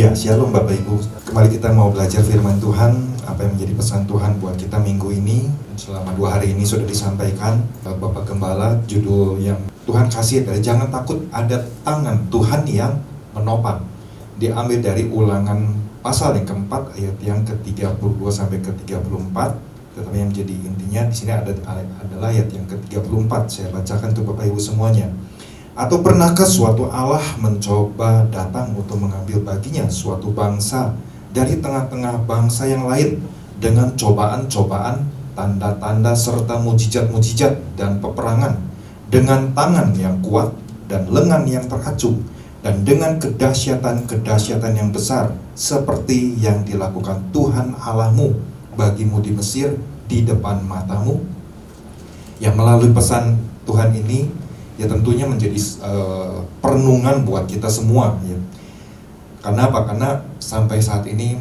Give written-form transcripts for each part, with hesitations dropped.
Ya, shalom Bapak Ibu. Kembali kita mau belajar firman Tuhan. Apa yang menjadi pesan Tuhan buat kita minggu ini. Selama 2 hari ini sudah disampaikan Bapak Gembala. Judul yang Tuhan kasih adalah jangan takut, ada tangan Tuhan yang menopang. Diambil dari Ulangan pasal yang keempat ayat yang ke-32 sampai ke-34. Tetapi yang menjadi intinya di sini adalah ayat yang ke-34. Saya bacakan untuk Bapak Ibu semuanya. Atau pernahkah suatu Allah mencoba datang untuk mengambil baginya suatu bangsa dari tengah-tengah bangsa yang lain dengan cobaan-cobaan, tanda-tanda serta mujizat-mujizat dan peperangan, dengan tangan yang kuat dan lengan yang teracung, dan dengan kedahsyatan-kedahsyatan yang besar seperti yang dilakukan Tuhan Allahmu bagimu di Mesir di depan matamu? Yang melalui pesan Tuhan ini ya tentunya menjadi perenungan buat kita semua ya. Karena apa? Karena sampai saat ini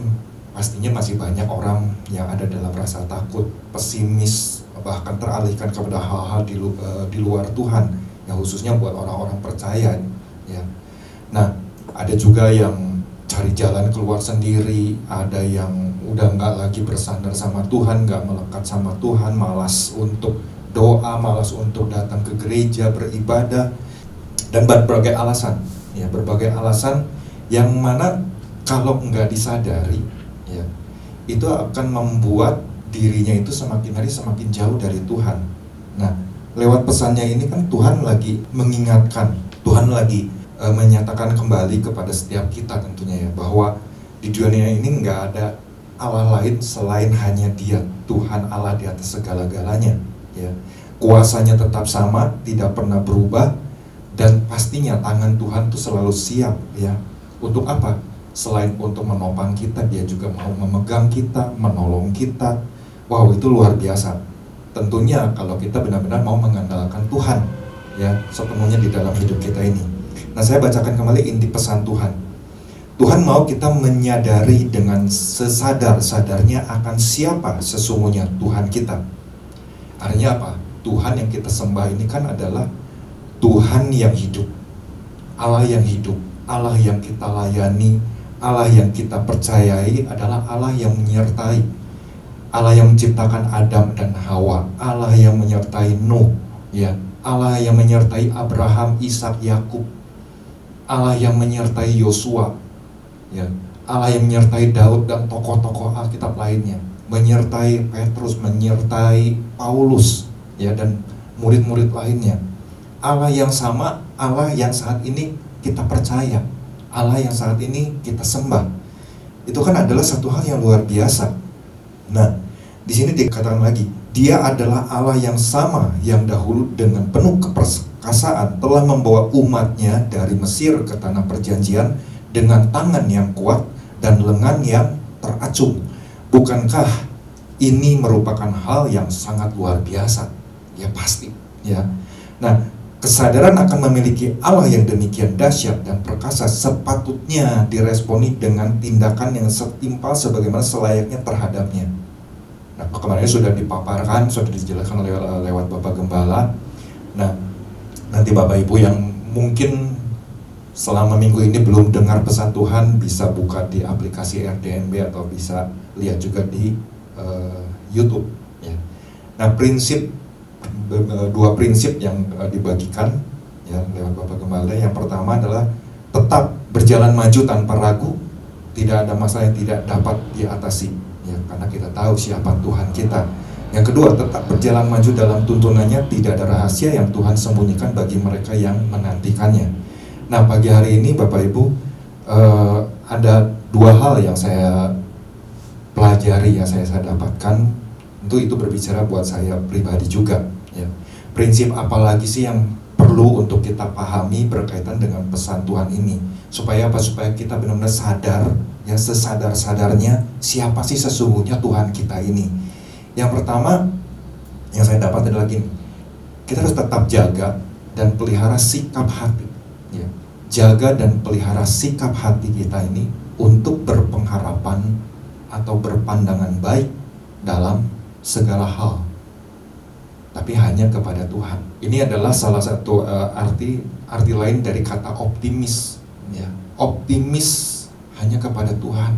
pastinya masih banyak orang yang ada dalam rasa takut, pesimis, bahkan teralihkan kepada hal-hal di luar Tuhan, yang khususnya buat orang-orang percaya ya. Nah, ada juga yang cari jalan keluar sendiri, ada yang udah nggak lagi bersandar sama Tuhan, nggak melekat sama Tuhan, malas untuk doa, malas untuk datang ke gereja, beribadah, dan berbagai alasan ya, berbagai alasan yang mana kalau nggak disadari ya, itu akan membuat dirinya itu semakin hari semakin jauh dari Tuhan. Nah, lewat pesannya ini kan Tuhan lagi mengingatkan, Tuhan lagi menyatakan kembali kepada setiap kita tentunya ya, bahwa di dunia ini nggak ada Allah lain selain hanya Dia, Tuhan Allah di atas segala-galanya ya. Kuasanya tetap sama, tidak pernah berubah, dan pastinya tangan Tuhan itu selalu siap ya. Untuk apa? Selain untuk menopang kita, Dia juga mau memegang kita, menolong kita. Wow, itu luar biasa. Tentunya kalau kita benar-benar mau mengandalkan Tuhan ya, sepenuhnya di dalam hidup kita ini. Nah, saya bacakan kembali inti pesan Tuhan. Tuhan mau kita menyadari dengan sesadar-sadarnya akan siapa sesungguhnya Tuhan kita. Artinya apa? Tuhan yang kita sembah ini kan adalah Tuhan yang hidup, Allah yang hidup, Allah yang kita layani, Allah yang kita percayai adalah Allah yang menyertai, Allah yang menciptakan Adam dan Hawa, Allah yang menyertai Nuh, ya, Allah yang menyertai Abraham, Ishak, Yakub, Allah yang menyertai Yosua, ya, Allah yang menyertai Daud dan tokoh-tokoh Alkitab lainnya, menyertai Petrus, menyertai Paulus, ya, dan murid-murid lainnya. Allah yang sama, Allah yang saat ini kita percaya, Allah yang saat ini kita sembah. Itu kan adalah satu hal yang luar biasa. Nah, di sini dikatakan lagi, Dia adalah Allah yang sama yang dahulu dengan penuh keperkasaan telah membawa umatnya dari Mesir ke tanah perjanjian dengan tangan yang kuat dan lengan yang teracung. Bukankah ini merupakan hal yang sangat luar biasa? Ya pasti ya. Nah, kesadaran akan memiliki Allah yang demikian dahsyat dan perkasa sepatutnya diresponi dengan tindakan yang setimpal sebagaimana selayaknya terhadapnya. Nah, kemarin sudah dipaparkan, sudah dijelaskan lewat Bapak Gembala. Nah, nanti Bapak Ibu yang mungkin selama minggu ini belum dengar pesan Tuhan bisa buka di aplikasi RDNB atau bisa lihat juga di YouTube ya. Nah, dua prinsip yang dibagikan ya lewat Bapak Gembala. Yang pertama adalah tetap berjalan maju tanpa ragu, tidak ada masalah yang tidak dapat diatasi ya, karena kita tahu siapa Tuhan kita. Yang kedua, tetap berjalan maju dalam tuntunannya, tidak ada rahasia yang Tuhan sembunyikan bagi mereka yang menantikannya. Nah, pagi hari ini Bapak Ibu ada dua hal yang saya pelajari, yang saya dapatkan. Tentu itu berbicara buat saya pribadi juga ya. Prinsip apa lagi sih yang perlu untuk kita pahami berkaitan dengan pesan Tuhan ini, supaya apa? Supaya kita benar-benar sadar ya, sesadar-sadarnya siapa sih sesungguhnya Tuhan kita ini. Yang pertama yang saya dapat adalah gini, kita harus tetap jaga dan pelihara sikap hati ya. Jaga dan pelihara sikap hati kita ini untuk berpengharapan atau berpandangan baik dalam segala hal, tapi hanya kepada Tuhan. Ini adalah salah satu arti lain dari kata optimis ya. Optimis hanya kepada Tuhan.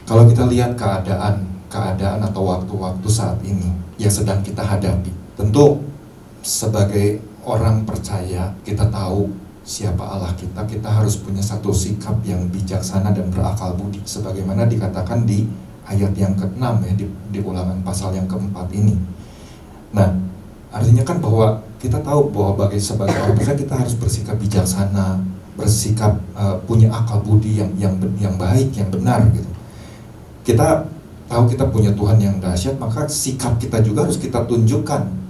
Kalau kita lihat keadaan atau waktu-waktu saat ini yang sedang kita hadapi, tentu sebagai orang percaya kita tahu siapa Allah kita. Kita harus punya satu sikap yang bijaksana dan berakal budi, sebagaimana dikatakan di ayat yang ke-6 ya, di Ulangan pasal yang ke-4 ini. Nah, artinya kan bahwa kita tahu bahwa sebagai orang percaya kita harus bersikap bijaksana, bersikap punya akal budi yang baik, yang benar gitu. Kita tahu kita punya Tuhan yang dahsyat, maka sikap kita juga harus kita tunjukkan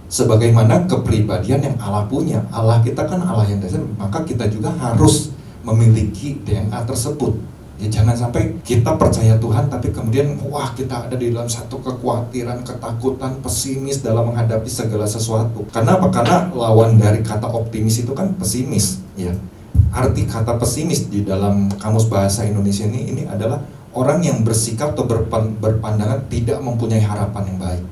sebagaimana kepribadian yang Allah punya. Allah kita kan Allah yang dahsyat, maka kita juga harus memiliki DNA tersebut. Ya, jangan sampai kita percaya Tuhan tapi kemudian kita ada di dalam satu kekhawatiran, ketakutan, pesimis dalam menghadapi segala sesuatu. Karena apa? Karena lawan dari kata optimis itu kan pesimis, ya. Arti kata pesimis di dalam Kamus Bahasa Indonesia ini adalah orang yang bersikap atau berpandangan tidak mempunyai harapan yang baik.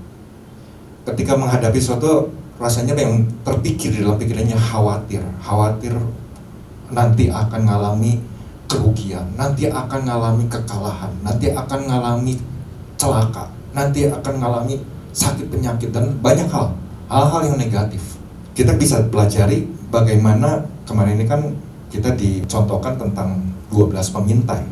Ketika menghadapi sesuatu, rasanya yang terpikir di dalam pikirannya khawatir nanti akan mengalami kerugian, nanti akan mengalami kekalahan, nanti akan mengalami celaka, nanti akan mengalami sakit penyakit dan banyak hal-hal yang negatif. Kita bisa pelajari bagaimana kemarin ini kan kita dicontohkan tentang 12 pemintai.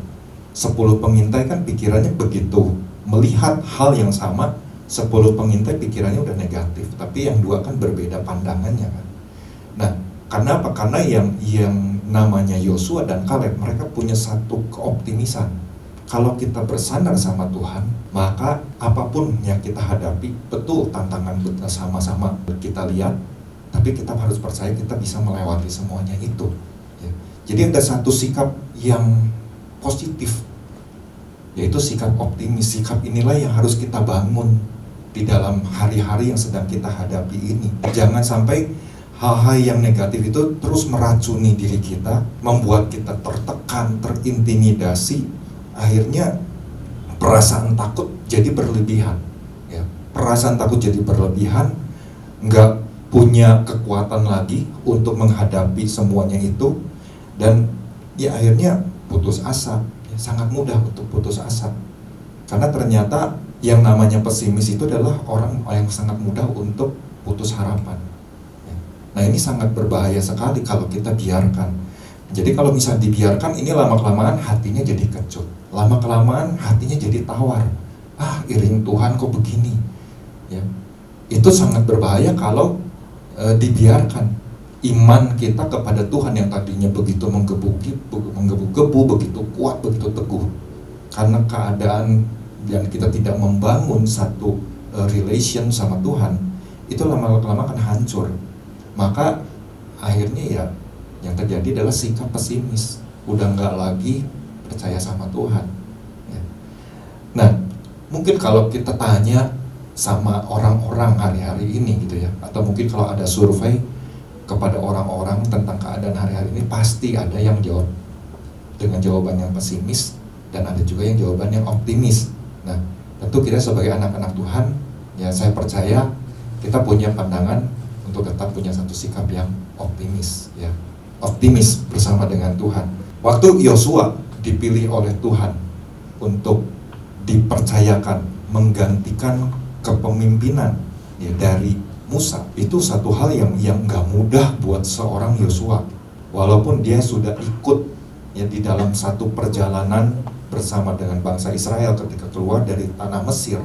10 pemintai kan pikirannya begitu melihat hal yang sama, 10 pengintai pikirannya udah negatif, tapi yang 2 kan berbeda pandangannya kan. Nah, karena apa? Karena yang namanya Yosua dan Kaleb, mereka punya satu keoptimisan. Kalau kita bersandar sama Tuhan, maka apapun yang kita hadapi, betul tantangan sama-sama kita lihat, tapi kita harus percaya kita bisa melewati semuanya itu. Ya. Jadi ada satu sikap yang positif, yaitu sikap optimis. Sikap inilah yang harus kita bangun di dalam hari-hari yang sedang kita hadapi ini. Jangan sampai hal-hal yang negatif itu terus meracuni diri kita, membuat kita tertekan, terintimidasi. Akhirnya perasaan takut jadi berlebihan, ya. Perasaan takut jadi berlebihan, nggak punya kekuatan lagi untuk menghadapi semuanya itu, dan ya akhirnya putus asa. Ya, sangat mudah untuk putus asa, karena ternyata yang namanya pesimis itu adalah orang yang sangat mudah untuk putus harapan. Nah, ini sangat berbahaya sekali kalau kita biarkan. Jadi kalau misalnya dibiarkan, ini lama-kelamaan hatinya jadi kecut, lama-kelamaan hatinya jadi tawar. Iring Tuhan kok begini, ya. Itu sangat berbahaya kalau dibiarkan. Iman kita kepada Tuhan yang tadinya begitu menggebu-gebu, begitu kuat, begitu teguh, karena keadaan dan kita tidak membangun satu relation sama Tuhan, itu lama-lama akan hancur. Maka akhirnya ya yang terjadi adalah sikap pesimis, udah nggak lagi percaya sama Tuhan, ya. Nah, mungkin kalau kita tanya sama orang-orang hari-hari ini gitu ya, atau mungkin kalau ada survei kepada orang-orang tentang keadaan hari-hari ini, pasti ada yang jawab dengan jawaban yang pesimis dan ada juga yang jawaban yang optimis. Nah, tentu kita sebagai anak-anak Tuhan, ya saya percaya kita punya pandangan untuk tetap punya satu sikap yang optimis, ya. Optimis bersama dengan Tuhan. Waktu Yosua dipilih oleh Tuhan untuk dipercayakan menggantikan kepemimpinan, ya, dari Musa, itu satu hal yang nggak mudah buat seorang Yosua. Walaupun dia sudah ikut, ya, di dalam satu perjalanan bersama dengan bangsa Israel ketika keluar dari tanah Mesir,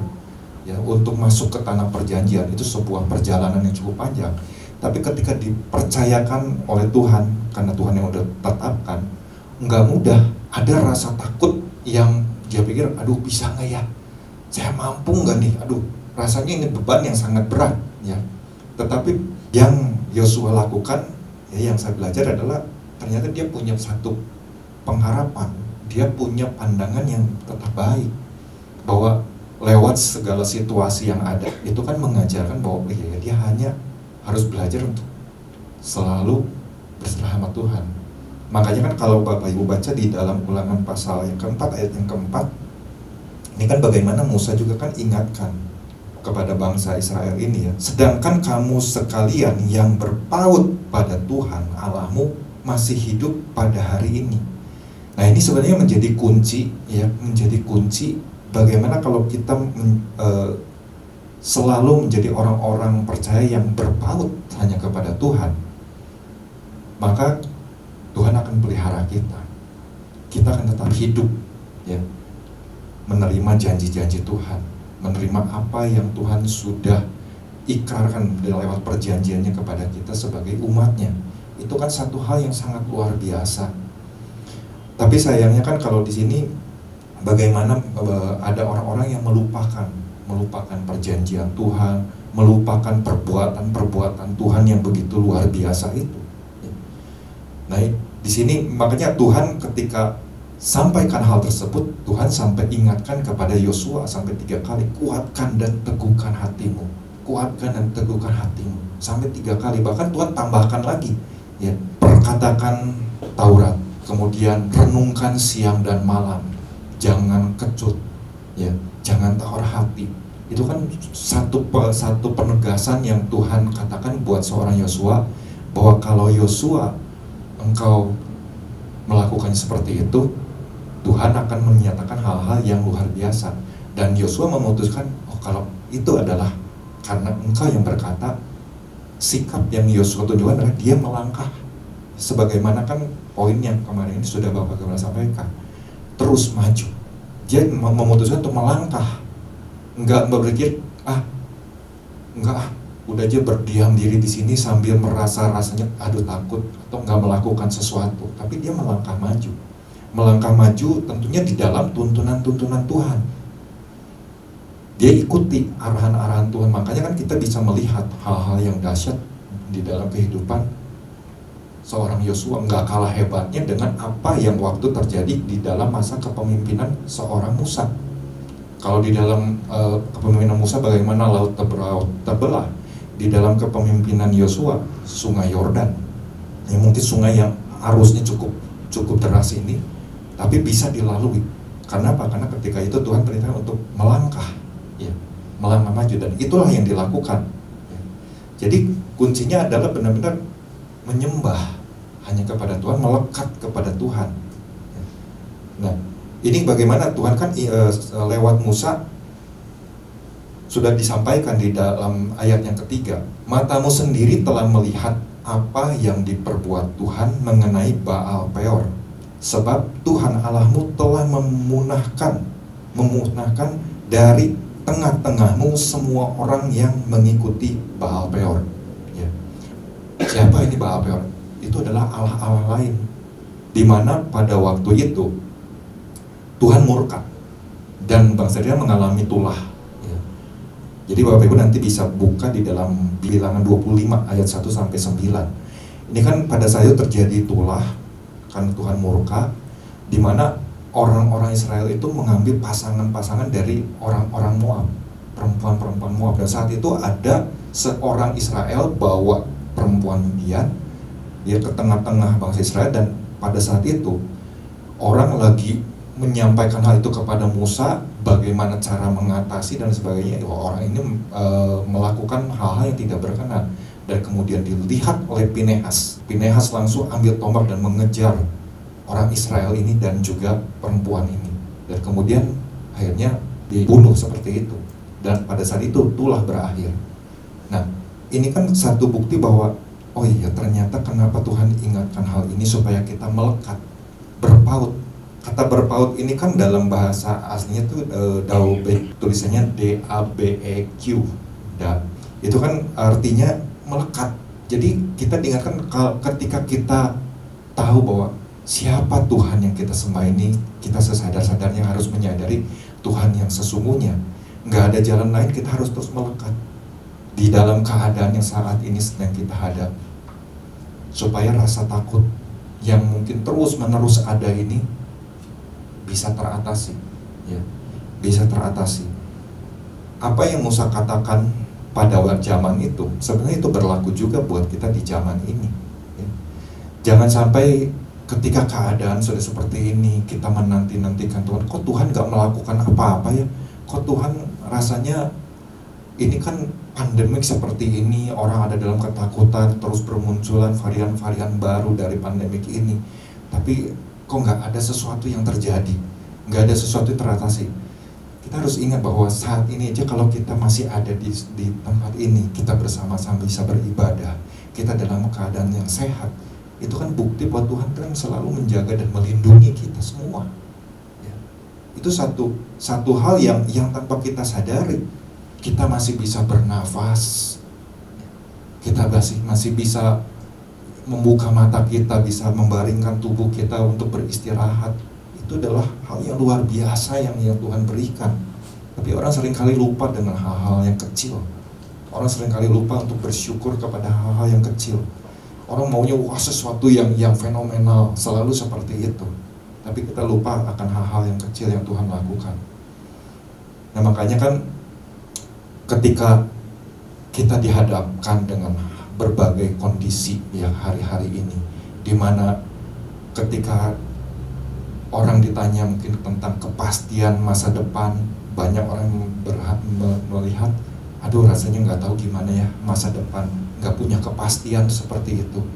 ya, untuk masuk ke tanah perjanjian, itu sebuah perjalanan yang cukup panjang. Tapi ketika dipercayakan oleh Tuhan, karena Tuhan yang udah tetapkan, nggak mudah. Ada rasa takut yang dia pikir, aduh bisa nggak ya? Saya mampu nggak nih? Aduh, rasanya ini beban yang sangat berat, ya. Tetapi yang Yosua lakukan, ya, yang saya belajar adalah ternyata dia punya satu pengharapan, dia punya pandangan yang tetap baik, bahwa lewat segala situasi yang ada, itu kan mengajarkan bahwa dia hanya harus belajar untuk selalu berserah sama Tuhan. Makanya kan kalau Bapak Ibu baca di dalam Ulangan pasal yang keempat, ayat yang keempat, ini kan bagaimana Musa juga kan ingatkan kepada bangsa Israel ini, ya. Sedangkan kamu sekalian yang berpaut pada Tuhan Allahmu masih hidup pada hari ini. Nah ini sebenarnya menjadi kunci, ya, menjadi kunci bagaimana kalau kita selalu menjadi orang-orang percaya yang berpaut hanya kepada Tuhan, maka Tuhan akan pelihara kita. Kita akan tetap hidup, ya, menerima janji-janji Tuhan, menerima apa yang Tuhan sudah ikrarkan lewat perjanjiannya kepada kita sebagai umatnya. Itu kan satu hal yang sangat luar biasa. Tapi sayangnya kan kalau di sini bagaimana ada orang-orang yang melupakan perjanjian Tuhan, melupakan perbuatan Tuhan yang begitu luar biasa itu. Nah, di sini makanya Tuhan ketika sampaikan hal tersebut, Tuhan sampai ingatkan kepada Yosua sampai 3 kali, kuatkan dan teguhkan hatimu, kuatkan dan teguhkan hatimu, sampai 3 kali. Bahkan Tuhan tambahkan lagi, ya, perkatakan Taurat, kemudian renungkan siang dan malam, jangan kecut, ya, jangan tawar hati. Itu kan satu penegasan yang Tuhan katakan buat seorang Yosua, bahwa kalau Yosua engkau melakukan seperti itu, Tuhan akan menyatakan hal-hal yang luar biasa. Dan Yosua memutuskan, oh kalau itu adalah karena engkau yang berkata, sikap yang Yosua tunjukkan adalah dia melangkah. Sebagaimana kan poin yang kemarin ini sudah Bapak Gembala sampaikan, terus maju. Dia memutuskan untuk melangkah, enggak berpikir udah aja berdiam diri di sini sambil rasanya aduh takut atau enggak melakukan sesuatu, tapi dia melangkah maju tentunya di dalam tuntunan Tuhan. Dia ikuti arahan-arahan Tuhan. Makanya kan kita bisa melihat hal-hal yang dahsyat di dalam kehidupan seorang Yosua, nggak kalah hebatnya dengan apa yang waktu terjadi di dalam masa kepemimpinan seorang Musa. Kalau di dalam kepemimpinan Musa bagaimana laut terbelah, di dalam kepemimpinan Yosua sungai Yordan, yang mungkin sungai yang arusnya cukup deras ini, tapi bisa dilalui. Karena apa? Karena ketika itu Tuhan perintah untuk melangkah, ya, melangkah maju, dan itulah yang dilakukan. Ya. Jadi kuncinya adalah benar-benar menyembah hanya kepada Tuhan, melekat kepada Tuhan. Nah, ini bagaimana Tuhan kan lewat Musa sudah disampaikan di dalam ayat yang ketiga, matamu sendiri telah melihat apa yang diperbuat Tuhan mengenai Baal Peor, sebab Tuhan Allahmu telah memunahkan dari tengah-tengahmu semua orang yang mengikuti Baal Peor. Ya. Siapa ini Baal Peor? Itu adalah Allah-Allah lain, di mana pada waktu itu Tuhan murka dan bangsa Israel mengalami tulah. Ya. Jadi Bapak Ibu nanti bisa buka di dalam Bilangan 25 ayat 1 sampai 9. Ini kan pada saat itu terjadi tulah karena Tuhan murka, di mana orang-orang Israel itu mengambil pasangan-pasangan dari orang-orang Moab, perempuan-perempuan Moab. Dan saat itu ada seorang Israel bawa perempuan Midian, dia ke tengah-tengah bangsa Israel, dan pada saat itu orang lagi menyampaikan hal itu kepada Musa, bagaimana cara mengatasi dan sebagainya. Orang ini melakukan hal-hal yang tidak berkenan, dan kemudian dilihat oleh Pinehas. Pinehas langsung ambil tombak dan mengejar orang Israel ini dan juga perempuan ini, dan kemudian akhirnya dibunuh seperti itu. Dan pada saat itu tulah berakhir. Nah, ini kan satu bukti bahwa oh iya, ternyata kenapa Tuhan ingatkan hal ini, supaya kita melekat, berpaut. Kata berpaut ini kan dalam bahasa aslinya tuh daubek, tulisannya D-A-B-E-Q. Itu kan artinya melekat. Jadi kita diingatkan ketika kita tahu bahwa siapa Tuhan yang kita sembah ini, kita sesadar-sadarnya harus menyadari Tuhan yang sesungguhnya. Nggak ada jalan lain, kita harus terus melekat di dalam keadaan yang saat ini sedang kita hadapi, supaya rasa takut yang mungkin terus-menerus ada ini bisa teratasi, ya, bisa teratasi. Apa yang Musa katakan pada zaman itu, sebenarnya itu berlaku juga buat kita di zaman ini. Ya. Jangan sampai ketika keadaan sudah seperti ini, kita menanti-nantikan Tuhan. Kok Tuhan gak melakukan apa-apa ya? Kok Tuhan rasanya ini kan pandemik seperti ini, orang ada dalam ketakutan, terus bermunculan varian-varian baru dari pandemik ini. Tapi kok nggak ada sesuatu yang terjadi, nggak ada sesuatu yang teratasi. Kita harus ingat bahwa saat ini aja kalau kita masih ada di tempat ini, kita bersama-sama bisa beribadah, kita dalam keadaan yang sehat, itu kan bukti bahwa Tuhan kan selalu menjaga dan melindungi kita semua. Ya. Itu satu hal yang tanpa kita sadari, kita masih bisa bernafas, kita masih bisa membuka mata kita, bisa membaringkan tubuh kita untuk beristirahat. Itu adalah hal yang luar biasa yang Tuhan berikan. Tapi orang seringkali lupa dengan hal-hal yang kecil. Orang seringkali lupa untuk bersyukur kepada hal-hal yang kecil. Orang maunya sesuatu yang fenomenal, selalu seperti itu. Tapi kita lupa akan hal-hal yang kecil yang Tuhan lakukan. Nah makanya kan ketika kita dihadapkan dengan berbagai kondisi yang hari-hari ini, di mana ketika orang ditanya mungkin tentang kepastian masa depan, banyak orang melihat, aduh rasanya nggak tahu gimana ya masa depan, nggak punya kepastian seperti itu.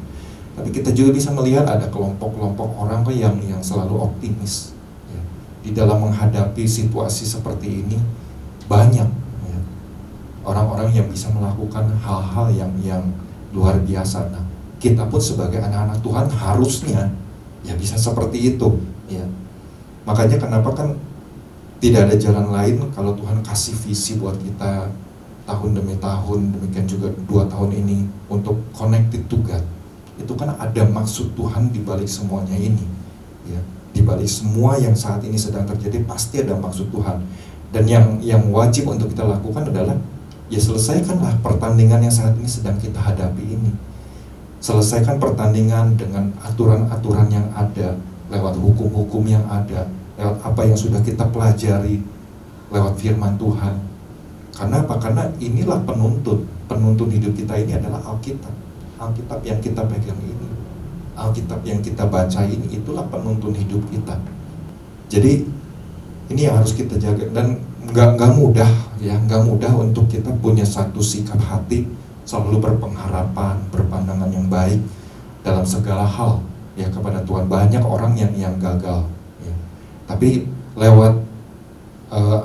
Tapi kita juga bisa melihat ada kelompok-kelompok orang kok yang selalu optimis. Ya. Di dalam menghadapi situasi seperti ini, banyak ya, orang-orang yang bisa melakukan hal-hal yang luar biasa. Nah, kita pun sebagai anak-anak Tuhan harusnya ya bisa seperti itu. Ya. Makanya kenapa kan tidak ada jalan lain kalau Tuhan kasih visi buat kita tahun demi tahun, demikian juga 2 tahun ini untuk connected to God. Itu kan ada maksud Tuhan di balik semuanya ini. Ya. Di balik semua yang saat ini sedang terjadi pasti ada maksud Tuhan. Dan yang wajib untuk kita lakukan adalah ya selesaikanlah pertandingan yang saat ini sedang kita hadapi ini. Selesaikan pertandingan dengan aturan-aturan yang ada, lewat hukum-hukum yang ada, lewat apa yang sudah kita pelajari, lewat firman Tuhan. Karena apa? Karena inilah penuntun hidup kita ini adalah Alkitab. Alkitab yang kita pegang ini, Alkitab yang kita baca ini, itulah penuntun hidup kita. Jadi ini yang harus kita jaga, dan nggak mudah ya, nggak mudah untuk kita punya satu sikap hati selalu berpengharapan, berpandangan yang baik dalam segala hal ya kepada Tuhan. Banyak orang yang gagal ya. Tapi lewat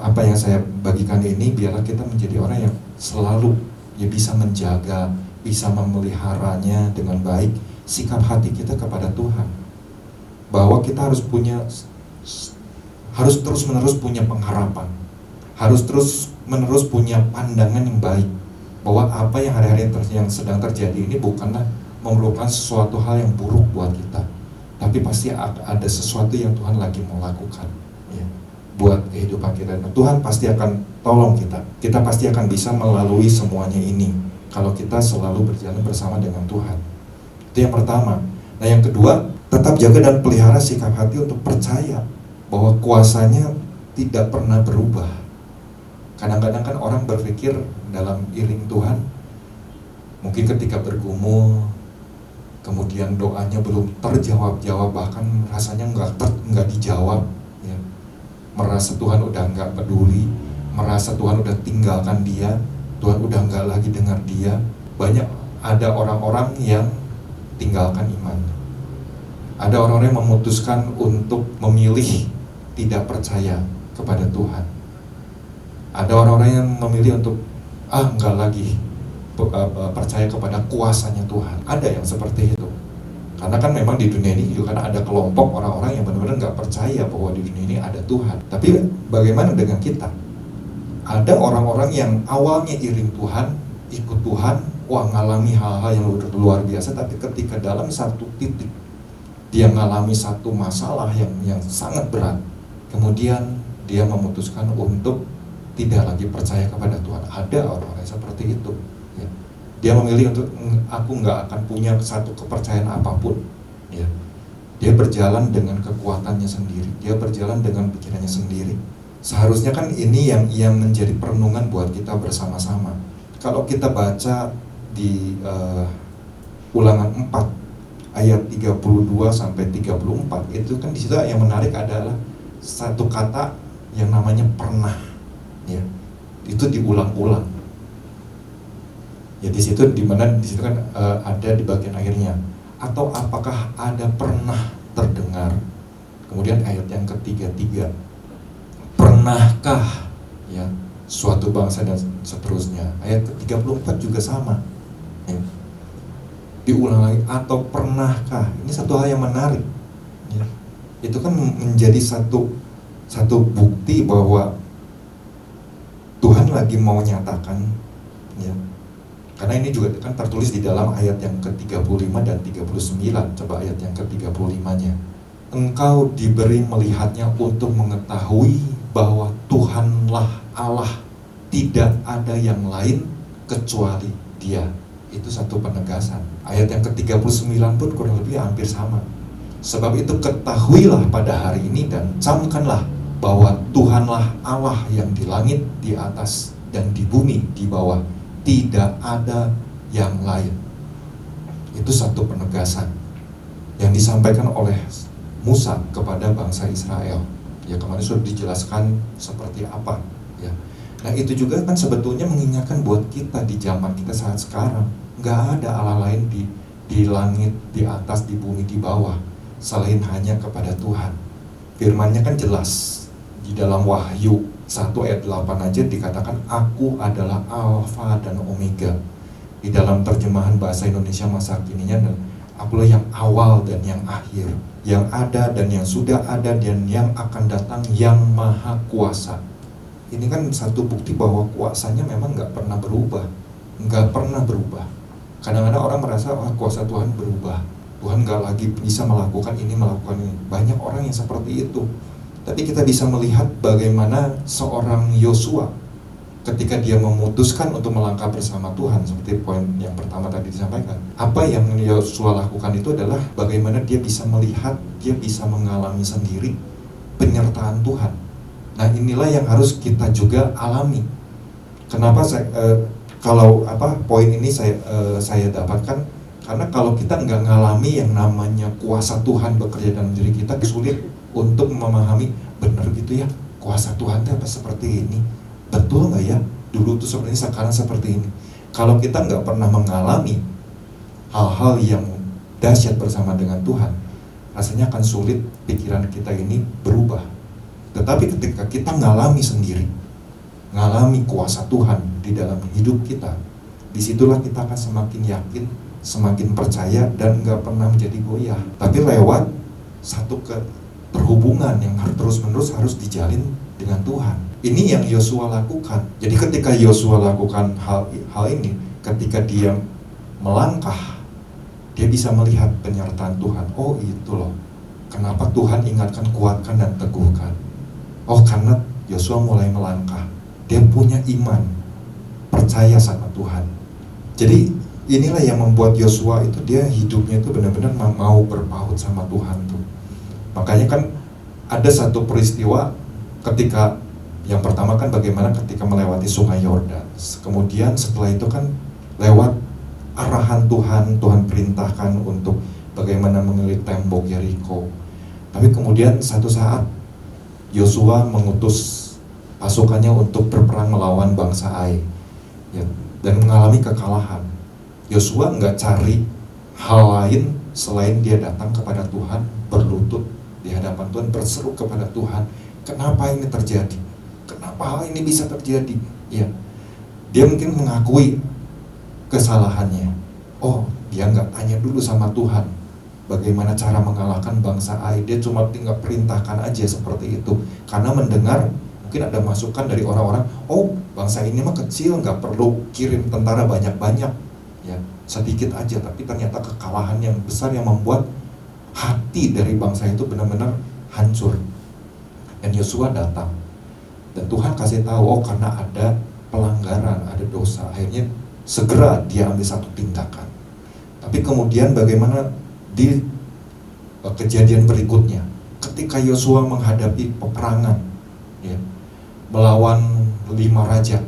apa yang saya bagikan ini, biarlah kita menjadi orang yang selalu ya bisa menjaga, bisa memeliharanya dengan baik sikap hati kita kepada Tuhan. Bahwa kita harus terus-menerus punya pengharapan, harus terus-menerus punya pandangan yang baik, bahwa apa yang hari-hari yang sedang terjadi ini bukanlah memerlukan sesuatu hal yang buruk buat kita, tapi pasti ada sesuatu yang Tuhan lagi mau lakukan ya, buat kehidupan kita. Nah, Tuhan pasti akan tolong kita pasti akan bisa melalui semuanya ini kalau kita selalu berjalan bersama dengan Tuhan. Itu yang pertama. Nah yang kedua, tetap jaga dan pelihara sikap hati untuk percaya bahwa kuasanya tidak pernah berubah. Kadang-kadang kan orang berpikir dalam iring Tuhan, mungkin ketika bergumul, kemudian doanya belum terjawab-jawab, bahkan rasanya nggak dijawab, ya. Merasa Tuhan udah nggak peduli, merasa Tuhan udah tinggalkan dia, Tuhan udah nggak lagi dengar dia. Banyak ada orang-orang yang tinggalkan iman. Ada orang-orang yang memutuskan untuk memilih tidak percaya kepada Tuhan. Ada orang-orang yang memilih untuk enggak lagi percaya kepada kuasanya Tuhan. Ada yang seperti itu. Karena kan memang di dunia ini juga kan ada kelompok orang-orang yang benar-benar nggak percaya bahwa di dunia ini ada Tuhan. Tapi bagaimana dengan kita? Ada orang-orang yang awalnya iring Tuhan, ikut Tuhan, ngalami hal-hal yang luar biasa, tapi ketika dalam satu titik dia mengalami satu masalah yang sangat berat, kemudian dia memutuskan untuk tidak lagi percaya kepada Tuhan. Ada orang-orang seperti itu ya. Dia memilih untuk aku nggak akan punya satu kepercayaan apapun ya. Dia berjalan dengan kekuatannya sendiri, dia berjalan dengan pikirannya sendiri. Seharusnya kan ini yang menjadi perenungan buat kita bersama-sama. Kalau kita baca di Ulangan 4 ayat 32 sampai 34, itu kan di situ yang menarik adalah satu kata yang namanya pernah. Ya, itu diulang-ulang. Ya di situ kan ada di bagian akhirnya. Atau apakah ada pernah terdengar Kemudian ayat yang ketiga, pernahkah ya suatu bangsa dan seterusnya. Ayat ke-34 juga sama. Ya. Diulang lagi, atau pernahkah. Ini satu hal yang menarik. Ya. Itu kan menjadi satu bukti bahwa Tuhan lagi mau nyatakan, ya. Karena ini juga kan tertulis di dalam ayat yang ke-35 dan 39. Coba ayat yang ke-35-nya. Engkau diberi melihatnya untuk mengetahui bahwa Tuhanlah Allah, tidak ada yang lain kecuali Dia. Itu satu penegasan. Ayat yang ke-39 pun kurang lebih hampir sama. Sebab itu ketahuilah pada hari ini dan camkanlah bahwa Tuhanlah Allah yang di langit, di atas, dan di bumi, di bawah. Tidak ada yang lain. Itu satu penegasan yang disampaikan oleh Musa kepada bangsa Israel. Ya, kemarin sudah dijelaskan seperti apa. Ya. Nah, itu juga kan sebetulnya mengingatkan buat kita di zaman kita saat sekarang. Nggak ada Allah lain di langit, di atas, di bumi, di bawah, selain hanya kepada Tuhan. Firman-Nya kan jelas. Di dalam Wahyu 1 ayat 8 aja dikatakan, aku adalah Alfa dan Omega. Di dalam terjemahan bahasa Indonesia masa kininya, akulah yang awal dan yang akhir, yang ada dan yang sudah ada dan yang akan datang, yang maha kuasa. Ini kan satu bukti bahwa kuasanya memang nggak pernah berubah. Nggak pernah berubah. Kadang-kadang orang merasa, kuasa Tuhan berubah. Tuhan nggak lagi bisa melakukan ini, melakukan ini. Banyak orang yang seperti itu. Tapi kita bisa melihat bagaimana seorang Yosua ketika dia memutuskan untuk melangkah bersama Tuhan, seperti poin yang pertama tadi disampaikan. Apa yang Yosua lakukan itu adalah bagaimana dia bisa melihat, dia bisa mengalami sendiri penyertaan Tuhan. Nah, inilah yang harus kita juga alami. Kenapa poin ini saya dapatkan? Karena kalau kita nggak ngalami yang namanya kuasa Tuhan bekerja dalam diri kita, sulit untuk memahami, benar gitu ya, kuasa Tuhan itu apa seperti ini, betul nggak ya, dulu tuh seperti ini, sekarang seperti ini. Kalau kita nggak pernah mengalami hal-hal yang dahsyat bersama dengan Tuhan, rasanya akan sulit pikiran kita ini berubah. Tetapi ketika kita ngalami sendiri, ngalami kuasa Tuhan di dalam hidup kita, disitulah kita akan semakin yakin, semakin percaya, dan nggak pernah menjadi goyah. Tapi lewat satu perhubungan yang terus-menerus harus dijalin dengan Tuhan. Ini yang Yosua lakukan. Jadi ketika Yosua lakukan hal ini, ketika dia melangkah, dia bisa melihat penyertaan Tuhan. Oh, itu loh kenapa Tuhan ingatkan, kuatkan, dan teguhkan. Oh, karena Yosua mulai melangkah. Dia punya iman, percaya sama Tuhan. Jadi inilah yang membuat Yosua itu, dia hidupnya itu benar-benar mau berpaut sama Tuhan tuh. Makanya kan ada satu peristiwa ketika yang pertama kan bagaimana ketika melewati sungai Yordan. Kemudian setelah itu kan lewat arahan Tuhan perintahkan untuk bagaimana mengelilingi tembok Yeriko. Tapi kemudian satu saat Yosua mengutus pasukannya untuk berperang melawan bangsa Ai, ya, dan mengalami kekalahan. Yosua nggak cari hal lain selain dia datang kepada Tuhan, berlutut di hadapan Tuhan, berseru kepada Tuhan, kenapa ini terjadi? Kenapa hal ini bisa terjadi? Ya, dia mungkin mengakui kesalahannya. Oh, dia nggak tanya dulu sama Tuhan bagaimana cara mengalahkan bangsa Ai. Dia cuma tinggal perintahkan aja seperti itu. Karena mendengar mungkin ada masukan dari orang-orang, oh bangsa ini mah kecil, nggak perlu kirim tentara banyak-banyak, ya sedikit aja. Tapi ternyata kekalahan yang besar yang membuat hati dari bangsa itu benar-benar hancur. Dan Yosua datang, dan Tuhan kasih tahu, oh karena ada pelanggaran, ada dosa. Akhirnya segera dia ambil satu tindakan. Tapi kemudian bagaimana di kejadian berikutnya, ketika Yosua menghadapi peperangan, ya, melawan 5 raja,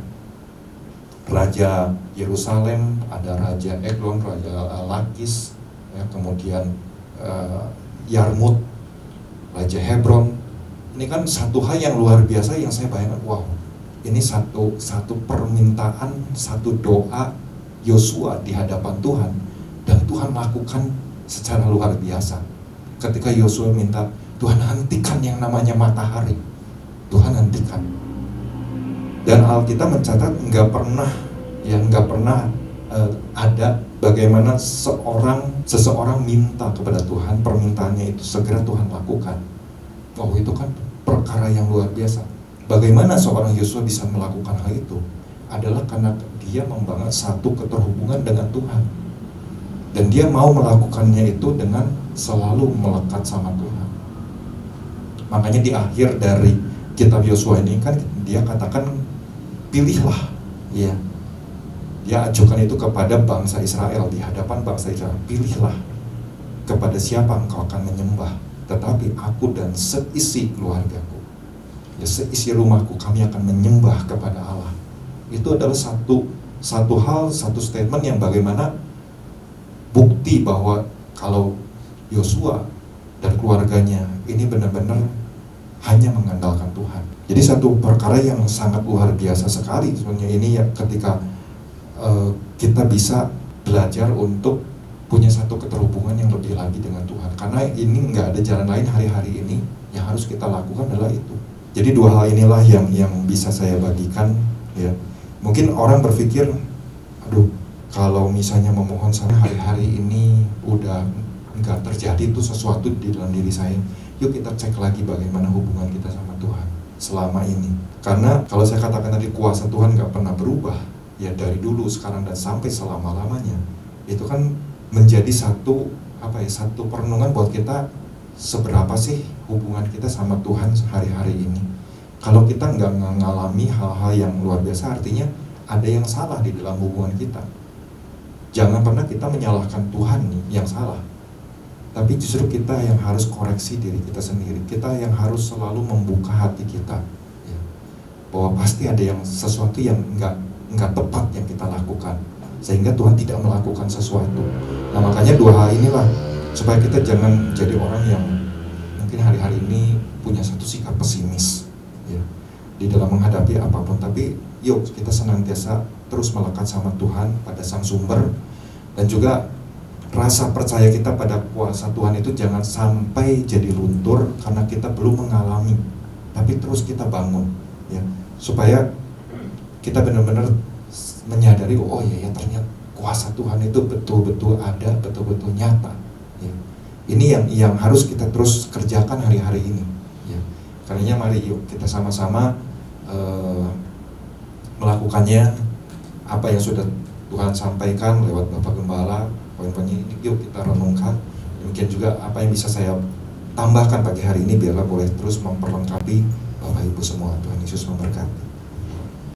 Raja Yerusalem, ada Raja Eglon, Raja Lakis, ya, kemudian Yarmut, Raja Hebron. Ini kan satu hal yang luar biasa yang saya bayangkan, wow, ini satu permintaan, satu doa Yosua di hadapan Tuhan, dan Tuhan lakukan secara luar biasa. Ketika Yosua minta, Tuhan hentikan yang namanya matahari. Tuhan hentikan. Dan Alkitab mencatat nggak pernah ada bagaimana seseorang minta kepada Tuhan, permintaannya itu segera Tuhan lakukan. Oh, itu kan perkara yang luar biasa. Bagaimana seorang Yosua bisa melakukan hal itu? Adalah karena dia membangun satu keterhubungan dengan Tuhan. Dan dia mau melakukannya itu dengan selalu melekat sama Tuhan. Makanya di akhir dari kitab Yosua ini kan dia katakan pilihlah, ya. Dia ajukan itu kepada bangsa Israel, di hadapan bangsa Israel. Pilihlah kepada siapa engkau akan menyembah, tetapi aku dan seisi keluargaku, ya, seisi rumahku, kami akan menyembah kepada Allah. Itu adalah satu statement yang bagaimana bukti bahwa kalau Yosua dan keluarganya ini benar-benar hanya mengandalkan Tuhan. Jadi satu perkara yang sangat luar biasa sekali sebenarnya ini ya, ketika kita bisa belajar untuk punya satu keterhubungan yang lebih lagi dengan Tuhan. Karena ini nggak ada jalan lain hari-hari ini, yang harus kita lakukan adalah itu. Jadi dua hal inilah yang bisa saya bagikan, ya. Mungkin orang berpikir, aduh, kalau misalnya memohon sama hari-hari ini udah nggak terjadi tuh sesuatu di dalam diri saya, yuk kita cek lagi bagaimana hubungan kita sama Tuhan selama ini. Karena kalau saya katakan tadi kuasa Tuhan nggak pernah berubah, ya dari dulu, sekarang, dan sampai selama-lamanya, itu kan menjadi satu perenungan buat kita, seberapa sih hubungan kita sama Tuhan hari-hari ini. Kalau kita nggak mengalami hal-hal yang luar biasa, artinya ada yang salah di dalam hubungan kita. Jangan pernah kita menyalahkan Tuhan nih yang salah, tapi justru kita yang harus koreksi diri kita sendiri. Kita yang harus selalu membuka hati kita, ya, bahwa pasti ada yang sesuatu yang nggak tepat yang kita lakukan, sehingga Tuhan tidak melakukan sesuatu. Nah, makanya dua hal inilah supaya kita jangan jadi orang yang mungkin hari-hari ini punya satu sikap pesimis, ya, di dalam menghadapi apapun. Tapi yuk kita senantiasa terus melekat sama Tuhan, pada Sang Sumber, dan juga rasa percaya kita pada kuasa Tuhan itu jangan sampai jadi luntur karena kita belum mengalami, tapi terus kita bangun, ya, supaya kita benar-benar menyadari, oh iya ya, ternyata kuasa Tuhan itu betul-betul ada, betul-betul nyata, ya. Ini yang harus kita terus kerjakan hari-hari ini, ya. Karenanya mari yuk kita sama-sama melakukannya, apa yang sudah Tuhan sampaikan lewat Bapak Gembala, poin-poinnya ini yuk kita renungkan. Demikian juga apa yang bisa saya tambahkan pagi hari ini, biarlah boleh terus memperlengkapi Bapak Ibu semua. Tuhan Yesus memberkati.